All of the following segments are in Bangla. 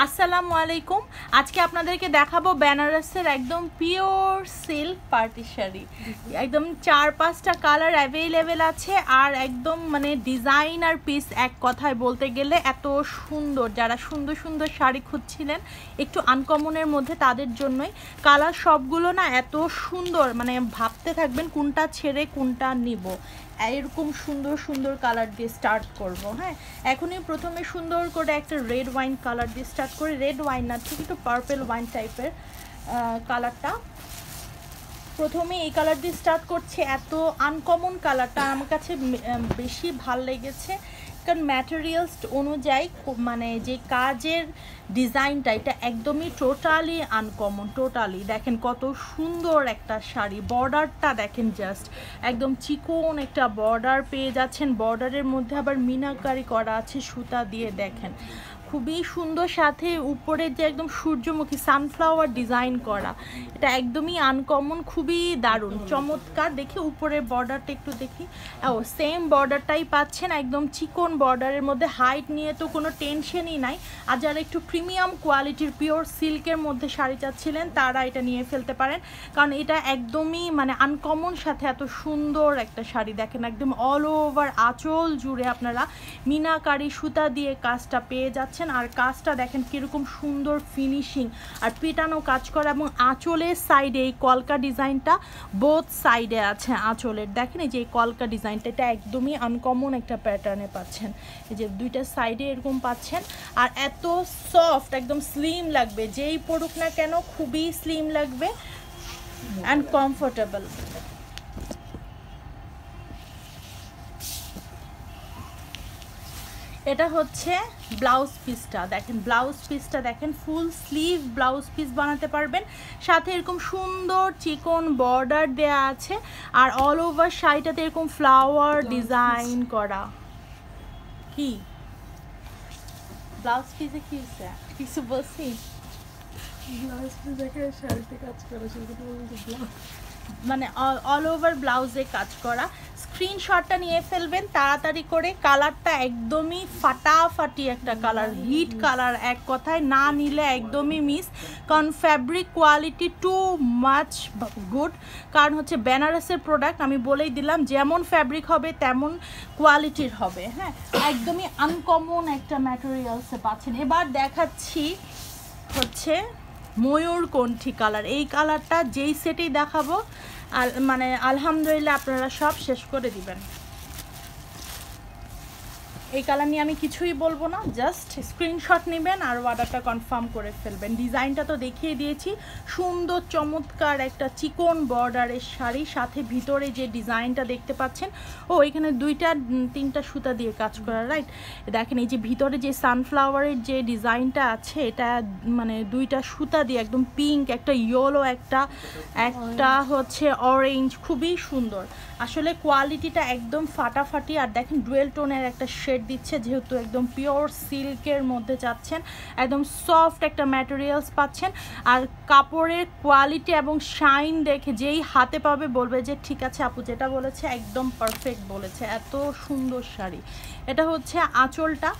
আসসালামু আলাইকুম। আজকে আপনাদেরকে দেখাবো বেনারসের একদম পিওর সিল্ক পার্টি শাড়ি। একদম 4-5টা কালার অ্যাভেলেবেল আছে, আর একদম মানে ডিজাইন আর পিস এক কথায় বলতে গেলে এত সুন্দর। যারা সুন্দর সুন্দর শাড়ি খুঁজছিলেন একটু আনকমনের মধ্যে, তাদের জন্যই। কালার সবগুলো না এত সুন্দর, মানে ভাবতে থাকবেন কোনটা ছেড়ে কোনটা নিব। এরকম সুন্দর সুন্দর কালার দিয়ে স্টার্ট করব। হ্যাঁ, এখনই প্রথমে সুন্দর করে একটা রেড ওয়াইন কালার দিয়ে স্টার্ট করে, রেড ওয়াইন না, ঠিক একটু পার্পল ওয়াইন টাইপের কালারটা প্রথমে এই কালার দিয়ে স্টার্ট করছে। এত আনকমন কালারটা আমার কাছে বেশি ভাল লেগেছে, কারণ ম্যাটেরিয়ালস অনুযায়ী মানে যে কাজের ডিজাইনটা এটা একদমই টোটালি আনকমন। টোটালি দেখেন কত সুন্দর একটা শাড়ি। বর্ডারটা দেখেন, জাস্ট একদম চিকন একটা বর্ডার পেয়ে যাচ্ছেন। বর্ডারের মধ্যে আবার মিনাকারি করা আছে সুতা দিয়ে, দেখেন খুবই সুন্দর। সাথে উপরে যে একদম সূর্যমুখী সানফ্লাওয়ার ডিজাইন করা, এটা একদমই আনকমন, খুবই দারুণ চমৎকার। দেখি উপরের বর্ডারটা একটু দেখি। সেম বর্ডারটাই পাচ্ছেন, একদম চিকন বর্ডারের মধ্যে। হাইট নিয়ে তো কোনো টেনশনই নাই। আর যারা একটু প্রিমিয়াম কোয়ালিটির পিওর সিল্কের মধ্যে শাড়ি চাচ্ছিলেন, তারা এটা নিয়ে ফেলতে পারেন, কারণ এটা একদমই মানে আনকমন। সাথে এত সুন্দর একটা শাড়ি দেখেন, একদম অল ওভার আঁচল জুড়ে আপনারা মিনাকারি সুতা দিয়ে কাজটা পেয়ে যাচ্ছেন। আর কাজটা দেখেন কিরকম সুন্দর ফিনিশিং আর পেটানো কাজ করা, এবং আঁচলের সাইডে এই কলকা ডিজাইনটা বোথ সাইডে আছে আঁচলের। দেখেন এই যে এই কলকা ডিজাইনটা, এটা একদমই আনকমন একটা প্যাটার্নে পাচ্ছেন। এই যে দুইটা সাইডে এরকম পাচ্ছেন। আর এত সফট, একদম স্লিম লাগবে, যেই পরুক না কেন খুবই স্লিম লাগবে অ্যান্ড কমফোর্টেবল। এটা হচ্ছে ব্লাউজ পিসটা, দেখেন ব্লাউজ পিসটা দেখেন, ফুল স্লিভ ব্লাউজ পিস বানাতে পারবেন। সাথে এরকম সুন্দর চিকন বর্ডার দেয়া আছে, আর অল ওভার শাড়িটাতে এরকম ফ্লাওয়ার ডিজাইন করা। কি ব্লাউজ পিসে কি হচ্ছে কিছু বলছি? ব্লাউজ পিস দেখে শাড়িতে কাজ করা, সেগুলো মানে অল ওভার ব্লাউজে কাজ করা। স্ক্রিনশটটা নিয়ে ফেলবেন তাড়াতাড়ি করে। কালারটা একদমই ফাটাফাটি একটা কালার, হিট কালার এক কথায়, না নিলে একদমই মিস। কারণ fabric quality too much good. কারণ হচ্ছে বেনারসের প্রোডাক্ট, আমি বলেই দিলাম যেমন ফ্যাব্রিক হবে তেমন কোয়ালিটির হবে। হ্যাঁ, একদমই আনকমন একটা ম্যাটেরিয়ালসে পাচ্ছেন। এবার দেখাচ্ছি হচ্ছে ময়ূরকণ্ঠী কালার। এই কালারটা যেই সেটেই দেখাবো মানে আলহামদুলিল্লাহ আপনারা সব শেষ করে দিবেন। এই কালার নিয়ে আমি কিছুই বলবো না, জাস্ট স্ক্রিনশট নেবেন আর অর্ডারটা কনফার্ম করে ফেলবেন। ডিজাইনটা তো দেখিয়ে দিয়েছি, সুন্দর চমৎকার একটা চিকন বর্ডারের শাড়ি। সাথে ভিতরে যে ডিজাইনটা দেখতে পাচ্ছেন, এখানে 2-3টা সুতা দিয়ে কাজ করা, রাইট? দেখেন এই যে ভিতরে যে সানফ্লাওয়ারের যে ডিজাইনটা আছে, এটা মানে 2টা সুতা দিয়ে একদম পিঙ্ক, একটা ইয়েলো, একটা হচ্ছে অরেঞ্জ, খুবই সুন্দর। আসলে কোয়ালিটিটা একদম ফাটাফাটি। আর দেখেন ডুয়েল টোনের একটা শেড দিচ্ছে, যেহেতু একদম পিওর সিল্কের মধ্যে যাচ্ছেন, একদম সফট একটা ম্যাটেরিয়ালস পাচ্ছেন। আর কাপড়ের কোয়ালিটি এবং শাইন দেখে যেই হাতে পাবে বলবে যে ঠিক আছে আপু যেটা বলেছে একদম পারফেক্ট বলেছে। এত সুন্দর শাড়ি। এটা হচ্ছে আঁচলটা,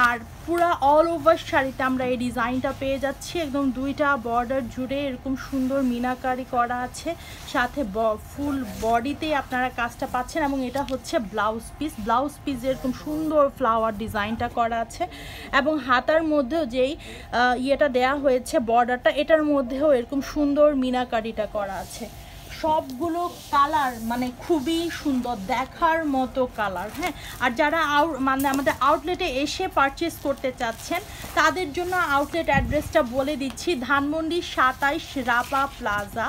আর পুরা অল ওভার শাড়িতে আমরা এই ডিজাইনটা পেয়ে যাচ্ছি। একদম 2টা বর্ডার জুড়ে এরকম সুন্দর মিনাকারি করা আছে, সাথে ফুল বডিতেই আপনারা কাজটা পাচ্ছেন। এবং এটা হচ্ছে ব্লাউজ পিস। ব্লাউজ পিস এরকম সুন্দর ফ্লাওয়ার ডিজাইনটা করা আছে, এবং হাতার মধ্যেও যেই ইয়েটা দেয়া হয়েছে বর্ডারটা, এটার মধ্যেও এরকম সুন্দর মিনাকারিটা করা আছে। সবগুলো কালার মানে খুবই সুন্দর, দেখার মতো কালার। হ্যাঁ, আর যারা মানে আমাদের আউটলেটে এসে পারচেস করতে চাচ্ছেন, তাদের জন্য আউটলেট অ্যাড্রেসটা বলে দিচ্ছি। Dhanmondi 27 Rapa plaza,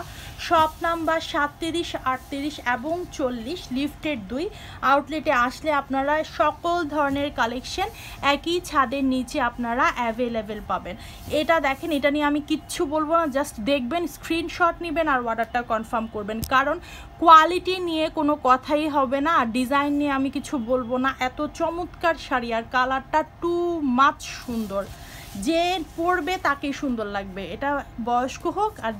shop number 37, 38 এবং 40, লিফটের 2। আউটলেটে আসলে আপনারা সকল ধরনের কালেকশন একই ছাদের নিচে আপনারা অ্যাভেলেবেল পাবেন। এটা দেখেন, এটা নিয়ে আমি কিচ্ছু বলবো না, জাস্ট দেখবেন, স্ক্রিনশট নেবেন আর অর্ডারটা কনফার্ম করবেন, কারণ কোয়ালিটি নিয়ে কোনো কথাই হবে না। আর ডিজাইন নিয়ে আমি কিছু বলবো না। এত চমৎকার শাড়ি, আর কালারটা টু মাচ সুন্দর। যে পরবে তাকেই সুন্দর লাগবে, এটা বয়স্ক হোক আর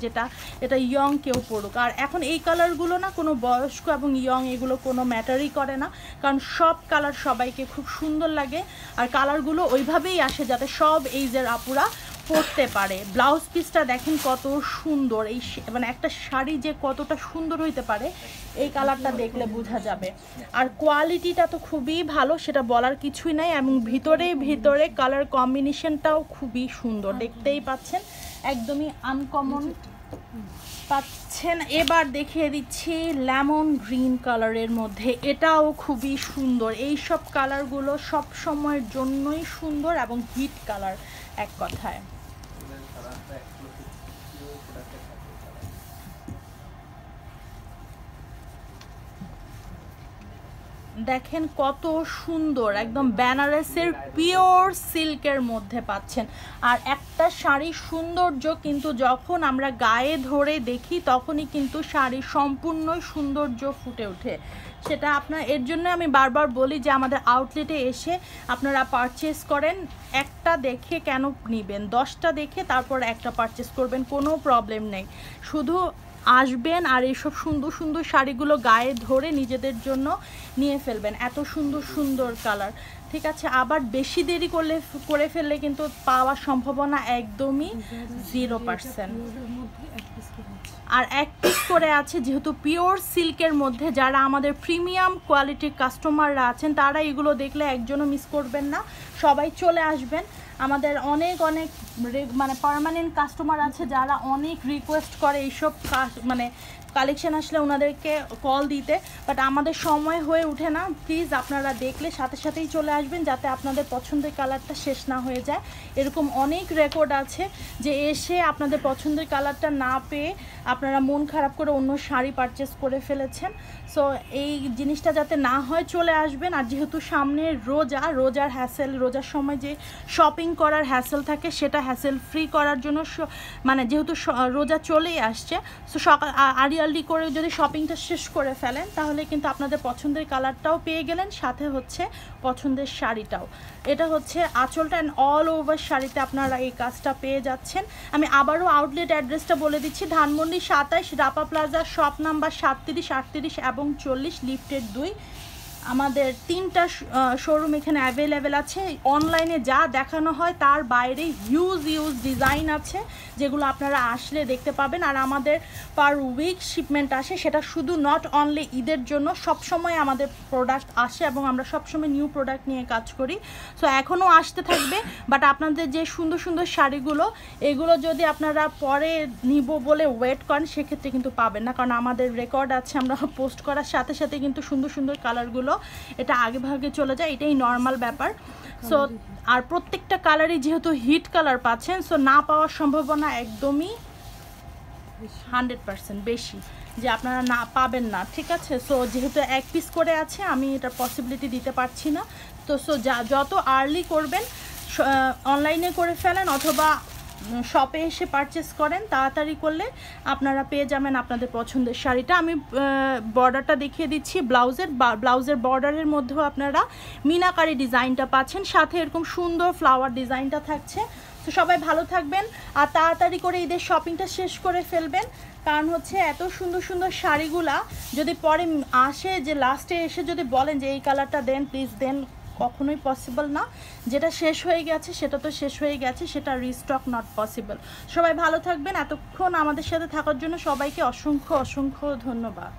এটা ইয়ং কেউ পরুক। আর এখন এই কালারগুলো না কোনো বয়স্ক এবং ইয়ং এগুলো কোনো ম্যাটারই করে না, কারণ সব কালার সবাইকে খুব সুন্দর লাগে। আর কালারগুলো ওইভাবেই আসে যাতে সব এইজের আপুরা পরতে পারে। ব্লাউজ পিসটা দেখেন কত সুন্দর, এই মানে একটা শাড়ি যে কতটা সুন্দর হইতে পারে এই কালারটা দেখলে বোঝা যাবে। আর কোয়ালিটিটা তো খুবই ভালো, সেটা বলার কিছুই নাই। এবং ভিতরে কালার কম্বিনেশনটাও খুবই সুন্দর, দেখতেই পাচ্ছেন একদমই আনকমন পাচ্ছেন। এবার দেখিয়ে দিচ্ছি লেমন গ্রিন কালারের মধ্যে, এটাও খুবই সুন্দর। এই সব কালারগুলো সব সময়ের জন্যই সুন্দর এবং হিট কালার এক কথায়। দেখেন কত সুন্দর, একদম বেনারসের পিওর সিল্কের মধ্যে পাচ্ছেন। আর একটা শাড়ির সৌন্দর্য কিন্তু যখন আমরা গায়ে ধরে দেখি তখনই কিন্তু শাড়ির সম্পূর্ণ সৌন্দর্য ফুটে ওঠে। সেটা আপনার, এর জন্য আমি বারবার বলি যে আমাদের আউটলেটে এসে আপনারা পারচেস করেন, একটা দেখে কেন নেবেন, 10টা দেখে তারপর একটা পারচেস করবেন, কোনো প্রবলেম নেই। শুধু আসবেন আর এইসব সুন্দর সুন্দর শাড়িগুলো গায়ে ধরে নিজেদের জন্য নিয়ে ফেলবেন, এত সুন্দর সুন্দর কালার। ঠিক আছে, আবার বেশি দেরি করে ফেললে কিন্তু পাওয়ার সম্ভাবনা একদমই 0%। আর এক পিস করে আছে, যেহেতু পিওর সিল্কের মধ্যে যারা আমাদের প্রিমিয়াম কোয়ালিটির কাস্টমাররা আছেন তারা এগুলো দেখলে একজনও মিস করবেন না, সবাই চলে আসবেন। আমাদের অনেক মানে পার্মানেন্ট কাস্টমার আছে যারা অনেক রিকোয়েস্ট করে এইসব মানে কালেকশন আসলে ওনাদেরকে কল দিতে, বাট আমাদের সময় হয়ে ওঠে না। প্লিজ আপনারা দেখলে সাথে সাথেই চলে আসবেন যাতে আপনাদের পছন্দের কালারটা শেষ না হয়ে যায়। এরকম অনেক রেকর্ড আছে যে এসে আপনাদের পছন্দের কালারটা না পেয়ে আপনারা মন খারাপ করে অন্য শাড়ি পারচেস করে ফেলেছেন। সো এই জিনিসটা যাতে না হয় চলে আসবেন। আর যেহেতু সামনে রোজার হ্যাসেল, রোজার সময় যে শপিং করার হ্যাসেল থাকে সেটা হ্যাসেল ফ্রি করার জন্য মানে যেহেতু রোজা চলেই আসছে, সো সকাল আর্লি করে যদি শপিংটা শেষ করে ফেলেন তাহলে কিন্তু আপনাদের পছন্দের কালারটাও পেয়ে গেলেন, সাথে হচ্ছে পছন্দের শাড়িটাও। এটা হচ্ছে আঁচলটা, অ্যান্ড অল ওভার শাড়িতে আপনারা এই কাজটা পেয়ে যাচ্ছেন। আমি আবারও আউটলেট অ্যাড্রেসটা বলে দিচ্ছি, Dhanmondi 27, Rapa plaza, shop number 37, 38 এবং 40, লিফটেড 2। আমাদের 3টা শোরুম এখানে অ্যাভেলেবেল আছে। অনলাইনে যা দেখানো হয় তার বাইরে হিউজ ডিজাইন আছে যেগুলো আপনারা আসলে দেখতে পাবেন। আর আমাদের পার উইক শিপমেন্ট আসে, সেটা শুধু নট অনলি ঈদের জন্য, সবসময় আমাদের প্রোডাক্ট আসে এবং আমরা সবসময় নিউ প্রোডাক্ট নিয়ে কাজ করি। সো এখনও আসতে থাকবে, বাট আপনাদের যে সুন্দর সুন্দর শাড়িগুলো এগুলো যদি আপনারা পরে নিব বলে ওয়েট করেন সেক্ষেত্রে কিন্তু পাবেন না, কারণ আমাদের রেকর্ড আছে, আমরা পোস্ট করার সাথে সাথে কিন্তু সুন্দর সুন্দর কালারগুলো এটা আগে ভাগে চলে যায়, এটাই নর্মাল ব্যাপার। সো আর প্রত্যেকটা কালারই যেহেতু হিট কালার পাচ্ছেন, সো না পাওয়ার সম্ভাবনা একদমই 100% বেশি যে আপনারা না পাবেন না। ঠিক আছে, সো যেহেতু এক পিস করে আছে আমি এটা পসিবিলিটি দিতে পারছি না। তো সো যত আর্লি করবেন, অনলাইনে করে ফেলেন অথবা শপে এসে পারচেস করেন, তাড়াতাড়ি করলে আপনারা পেয়ে যাবেন আপনাদের পছন্দের শাড়িটা। আমি বর্ডারটা দেখিয়ে দিচ্ছি, ব্লাউজের বর্ডারের মধ্যেও আপনারা মিনাকারি ডিজাইনটা পাচ্ছেন, সাথে এরকম সুন্দর ফ্লাওয়ার ডিজাইনটা থাকছে। তো সবাই ভালো থাকবেন আর তাড়াতাড়ি করে ঈদের শপিংটা শেষ করে ফেলবেন, কারণ হচ্ছে এত সুন্দর সুন্দর শাড়িগুলা যদি পরে আসে যে লাস্টে এসে যদি বলেন যে এই কালারটা দেন প্লিজ দেন, কখনোই পসিবল না। যেটা শেষ হয়ে গেছে সেটা তো শেষ হয়ে গেছে, সেটা রিস্টক নট পসিবল। সবাই ভালো থাকবেন, এতক্ষণ আমাদের সাথে থাকার জন্য সবাইকে অসংখ্য ধন্যবাদ।